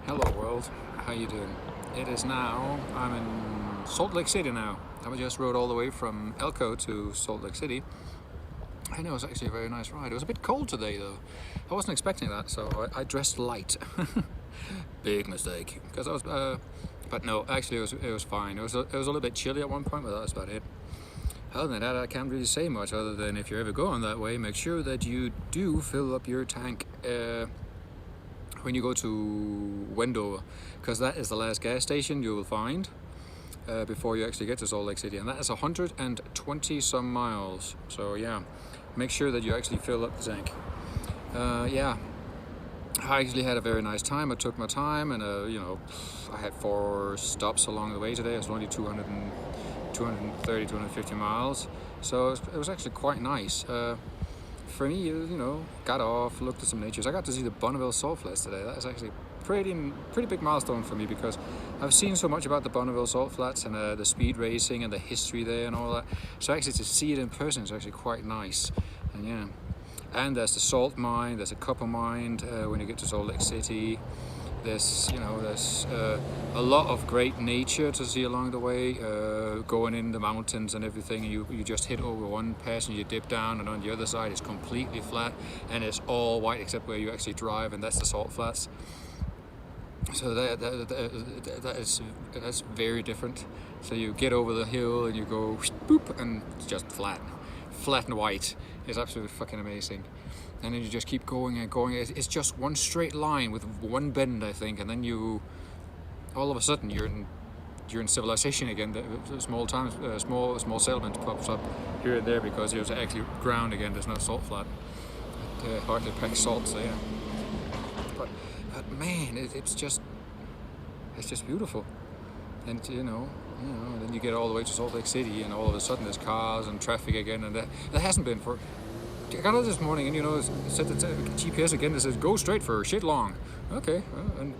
Hello world, how you doing? It is now, I'm in Salt Lake City now. I just rode all the way from Elko to Salt Lake City. I know, it was actually a very nice ride. It was a bit cold today though. I wasn't expecting that, so I dressed light. Big mistake, because I was, but no, actually it was fine. It was a little bit chilly at one point, but that's about it. Other than that, I can't really say much other than if you're ever going that way, make sure that you do fill up your tank when you go to Wendover, because that is the last gas station you will find before you actually get to Salt Lake City, and that is 120 some miles. So yeah, make sure that you actually fill up the tank. Yeah, I actually had a very nice time. I took my time, and you know, I had 4 stops along the way today. It was only 230, 250 miles, so it was actually quite nice. For me, you know, got off, looked at some natures. I got to see the Bonneville Salt Flats today. That is actually pretty big milestone for me, because I've seen so much about the Bonneville Salt Flats and the speed racing and the history there and all that. So actually to see it in person is actually quite nice. And yeah, and there's the salt mine, there's a copper mine when you get to Salt Lake City. There's a lot of great nature to see along the way, going in the mountains and everything. You just hit over one pass and you dip down, and on the other side it's completely flat and it's all white except where you actually drive, and that's the salt flats. So that's very different. So you get over the hill and you go boop, and it's just flat and white. It's absolutely fucking amazing. And then you just keep going and going. It's just one straight line with one bend, I think, and then you, all of a sudden, you're in civilization again. The small settlement pops up here and there because there's actually ground again. There's no salt flat. Hardly packed salt, so yeah. But man, it's just beautiful. And you know, then you get all the way to Salt Lake City, and all of a sudden there's cars and traffic again, and that hasn't been for. I got out this morning, and you know, it said the GPS again. It says go straight for shit long. Okay, and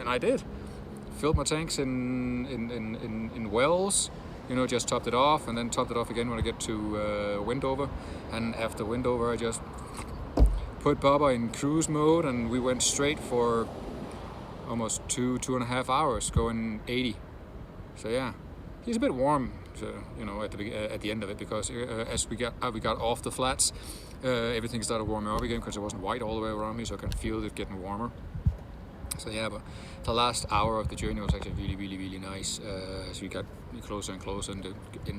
I did. Filled my tanks in wells. You know, just topped it off, and then topped it off again when I get to Wendover. And after Wendover, I just put Baba in cruise mode, and we went straight for almost 2.5 hours, going 80. So yeah, he's a bit warm. You know, at the end of it, because as we got off the flats, everything started warming up again, because it wasn't white all the way around me, so I can feel it getting warmer. So yeah, but the last hour of the journey was actually really nice, as we got closer and closer into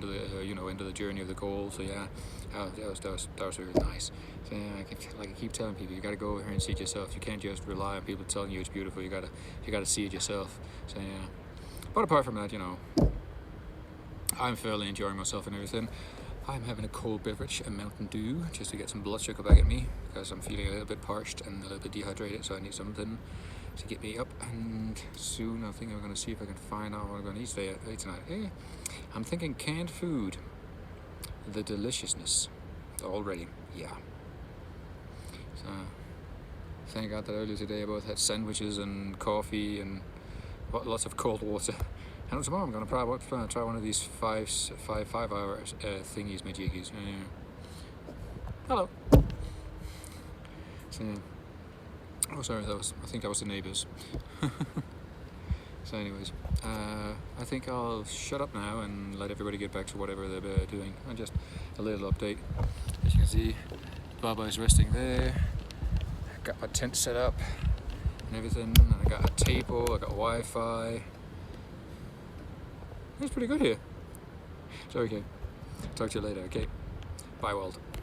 the journey of the goal. So yeah, that was really nice. So yeah, I keep telling people, you got to go over here and see it yourself. You can't just rely on people telling you it's beautiful. You gotta see it yourself. So yeah, but apart from that, you know, I'm fairly enjoying myself and everything. I'm having a cold beverage, a Mountain Dew, just to get some blood sugar back at me, because I'm feeling a little bit parched and a little bit dehydrated, so I need something to get me up. And soon I think I'm going to see if I can find out what I'm going to eat tonight. I'm thinking canned food. The deliciousness already, yeah. So thank God that earlier today I both had sandwiches and coffee and lots of cold water. And tomorrow I'm going to try one of these 5 hour thingies, majiggies. Hello. So, oh, sorry, I think that was the neighbours. So anyways, I think I'll shut up now and let everybody get back to whatever they're doing. And just a little update. As you can see, Baba is resting there. I got my tent set up and everything. And I got a table, I got Wi-Fi. It's pretty good here. So okay, talk to you later, okay? Bye world.